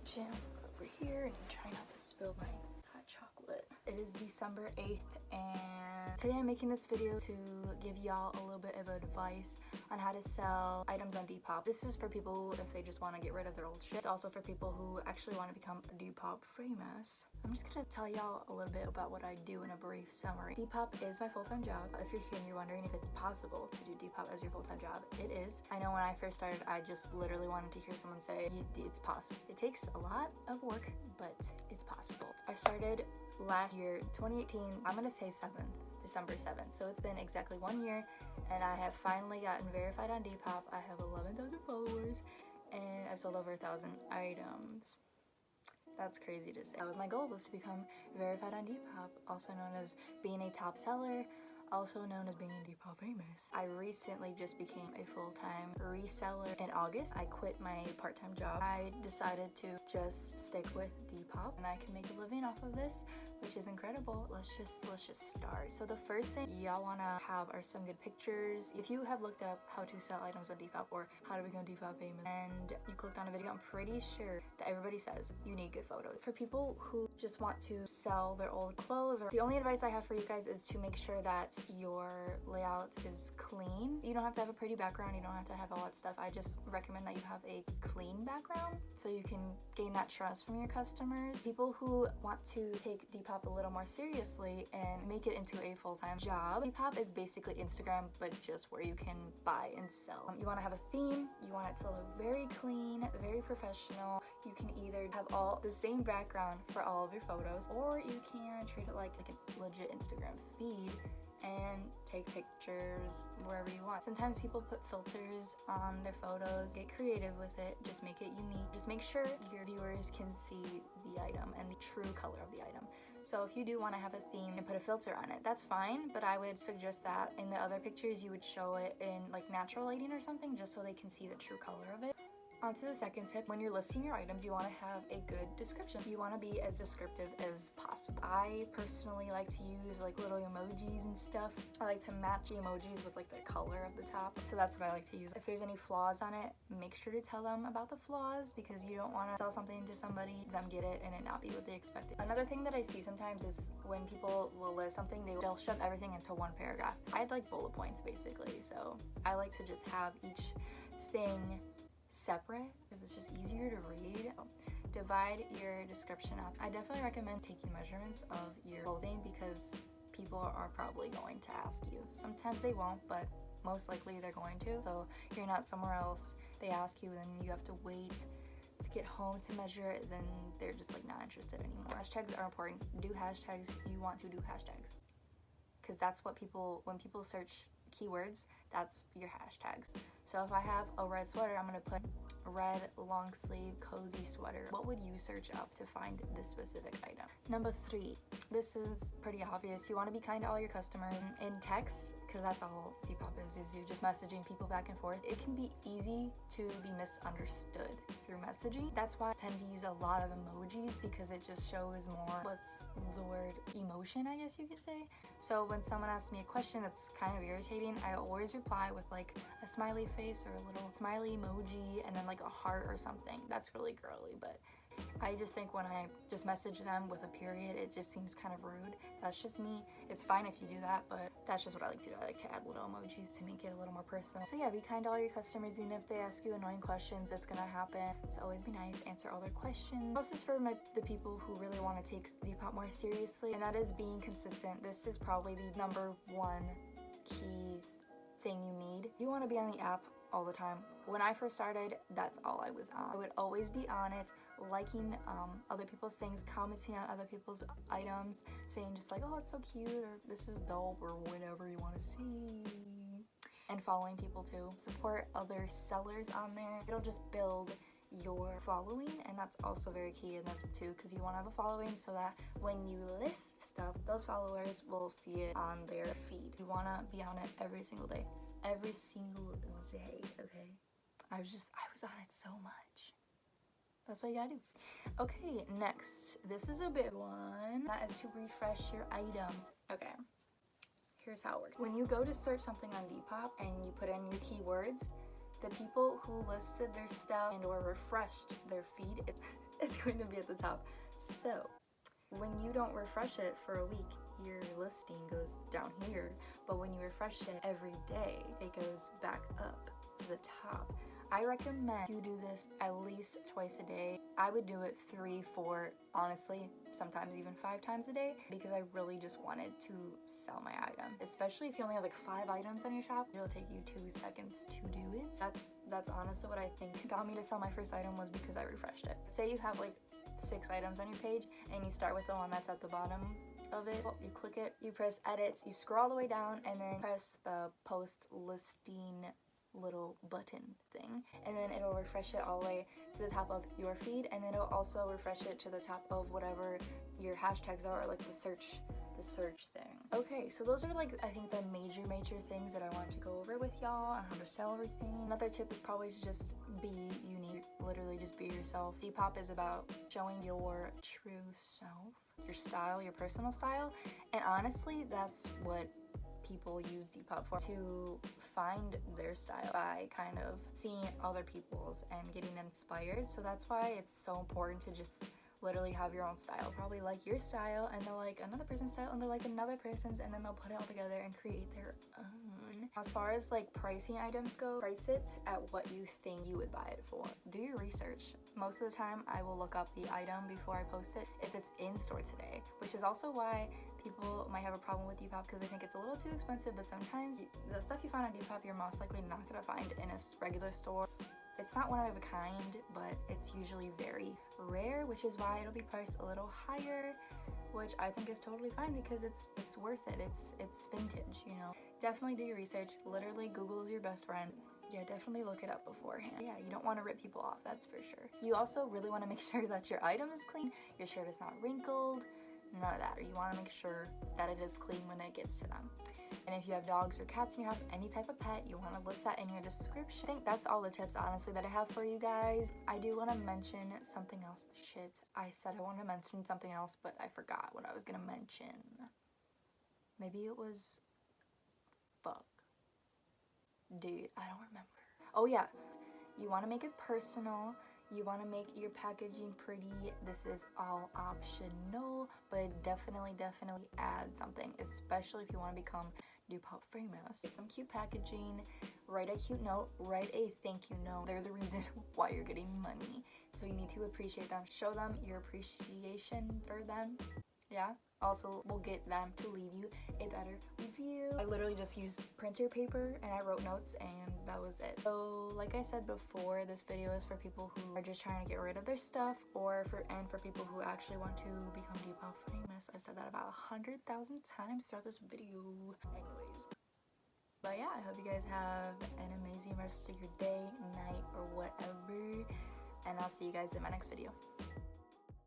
kitchen over here and try not to spill my hot chocolate. It is December 8th and today I'm making this video to give y'all a little bit of advice on how to sell items on Depop. This is for people if they just want to get rid of their old shit. It's also for people who actually want to become Depop famous. I'm just gonna tell y'all a little bit about what I do in a brief summary. Depop is my full-time job. If you're here and you're wondering if it's possible to do Depop as your full-time job, it is. I know when I first started, I just literally wanted to hear someone say, it's possible. It takes a lot of work, but it's possible. I started last year, 2018, I'm gonna say December 7th. So it's been exactly 1 year and I have finally gotten verified on Depop. I have 11,000 followers and I've sold over 1,000 items. That's crazy to say. That was my goal, was to become verified on Depop, also known as being a top seller, also known as being Depop famous. I recently just became a full-time reseller in August. I quit my part-time job. I decided to just stick with Depop and I can make a living off of this, which is incredible. Let's just start. So the first thing y'all wanna have are some good pictures. If you have looked up how to sell items on Depop or how to become Depop famous and you clicked on a video, I'm pretty sure that everybody says you need good photos. For people who just want to sell their old clothes, or the only advice I have for you guys is to make sure that your layout is clean. You don't have to have a pretty background, you don't have to have all that stuff. I just recommend that you have a clean background so you can gain that trust from your customers. People who want to take Depop a little more seriously and make it into a full-time job, Depop is basically Instagram, but just where you can buy and sell. You want to have a theme, you want it to look very clean, very professional. You can either have all the same background for all of your photos, or you can treat it like a legit Instagram feed and take pictures wherever you want. Sometimes people put filters on their photos. Get creative with it, just make it unique. Just make sure your viewers can see the item and the true color of the item. So if you do want to have a theme and put a filter on it, that's fine, but I would suggest that in the other pictures you would show it in like natural lighting or something, just so they can see the true color of it. On to the second tip. When you're listing your items, you want to have a good description. You want to be as descriptive as possible. I personally like to use like little emojis and stuff. I like to match the emojis with like the color of the top. So that's what I like to use. If there's any flaws on it, make sure to tell them about the flaws, because you don't want to sell something to somebody, them get it, and it not be what they expected. Another thing that I see sometimes is when people will list something, they'll shove everything into one paragraph. I'd like bullet points basically. So I like to just have each thing separate because it's just easier to read. Divide your description up. I definitely recommend taking measurements of your clothing because people are probably going to ask you. Sometimes they won't, but most likely they're going to. So you're not somewhere else, they ask you, then you have to wait to get home to measure it, then they're just like not interested anymore. Hashtags are important. Do hashtags. You want to do hashtags because that's what people, when people search keywords, that's your hashtags. So if I have a red sweater, I'm gonna put red long sleeve cozy sweater. What would you search up to find this specific item? Number 3, this is pretty obvious. You want to be kind to all your customers in text, because that's all Depop is you just messaging people back and forth. It can be easy to be misunderstood through messaging. That's why I tend to use a lot of emojis, because it just shows more, what's the word, emotion, I guess you could say. So when someone asks me a question that's kind of irritating, I always reply with like a smiley face or a little smiley emoji and then like a heart or something. That's really girly, but I just think when I just message them with a period, it just seems kind of rude. That's just me. It's fine if you do that, but that's just what I like to do. I like to add little emojis to make it a little more personal. So yeah, be kind to all your customers. Even if they ask you annoying questions, it's gonna happen. So always be nice, answer all their questions. This is for the people who really want to take Depop more seriously, and that is being consistent. This is probably the number 1 key thing you need. You want to be on the app all the time. When I first started, that's all I was on. I would always be on it, liking other people's things, commenting on other people's items, saying just like, oh, it's so cute, or this is dope, or whatever you want to see. And following people too. Support other sellers on there. It'll just build your following, and that's also very key in this too, because you want to have a following so that when you list stuff, those followers will see it on their feed. You want to be on it every single day. Every single day, okay? I was on it so much. That's what you gotta do. Okay, next. This is a big one. That is to refresh your items. Okay, here's how it works. When you go to search something on Depop and you put in your keywords, The people who listed their stuff and or refreshed their feed, it's going to be at the top. So when you don't refresh it for a week, your listing goes down here, but when you refresh it every day, it goes back up to the top. I recommend you do this at least twice a day. I would do it 3, 4, honestly, sometimes even 5 times a day, because I really just wanted to sell my item. Especially if you only have like 5 items on your shop, it'll take you 2 seconds to do it. That's honestly what I think got me to sell my first item, was because I refreshed it. Say you have like 6 items on your page and you start with the one that's at the bottom of it. You click it, you press edits, you scroll all the way down, and then press the post listing little button thing, and then it'll refresh it all the way to the top of your feed, and then it'll also refresh it to the top of whatever your hashtags are, or like the search thing. Okay, so those are like, I think, the major things that I wanted to go over with y'all on how to sell everything. Another tip is probably to just be unique, literally just be yourself. Depop is about showing your true self, your style, your personal style, and honestly, that's what people use Depop for, to find their style by kind of seeing other people's and getting inspired. So that's why it's so important to just literally have your own style. Probably like your style, and they'll like another person's style, and they'll like another person's, and then they'll put it all together and create their own. As far as like pricing items go, price it at what you think you would buy it for. Do your research. Most of the time I will look up the item before I post it if it's in store today, which is also why people might have a problem with Depop, because they think it's a little too expensive. But sometimes the stuff you find on Depop, you're most likely not going to find in a regular store. It's not one of a kind, but it's usually very rare, which is why it'll be priced a little higher, which I think is totally fine, because it's worth it. It's vintage, you know. Definitely do your research. Literally, Google is your best friend. Yeah, definitely look it up beforehand. Yeah, you don't want to rip people off, that's for sure. You also really want to make sure that your item is clean, your shirt is not wrinkled, none of that. You want to make sure that it is clean when it gets to them. And if you have dogs or cats in your house, any type of pet, you want to list that in your description. I think that's all the tips, honestly, that I have for you guys. I do want to mention something else. Shit, I said I wanted to mention something else, but I forgot what I was going to mention. Maybe it was... fuck. Dude, I don't remember. Oh yeah, you want to make it personal. You want to make your packaging pretty. This is all optional, but definitely add something, especially if you want to become Depop famous. Get some cute packaging, write a cute note, write a thank you note. They're the reason why you're getting money, so you need to appreciate them. Show them your appreciation for them. Yeah, also will get them to leave you a better review. I literally just used printer paper and I wrote notes, and that was it. So like I said before, this video is for people who are just trying to get rid of their stuff, or for people who actually want to become Depop famous. I've said that about 100,000 times throughout this video. Anyways, but yeah, I hope you guys have an amazing rest of your day, night, or whatever, and I'll see you guys in my next video.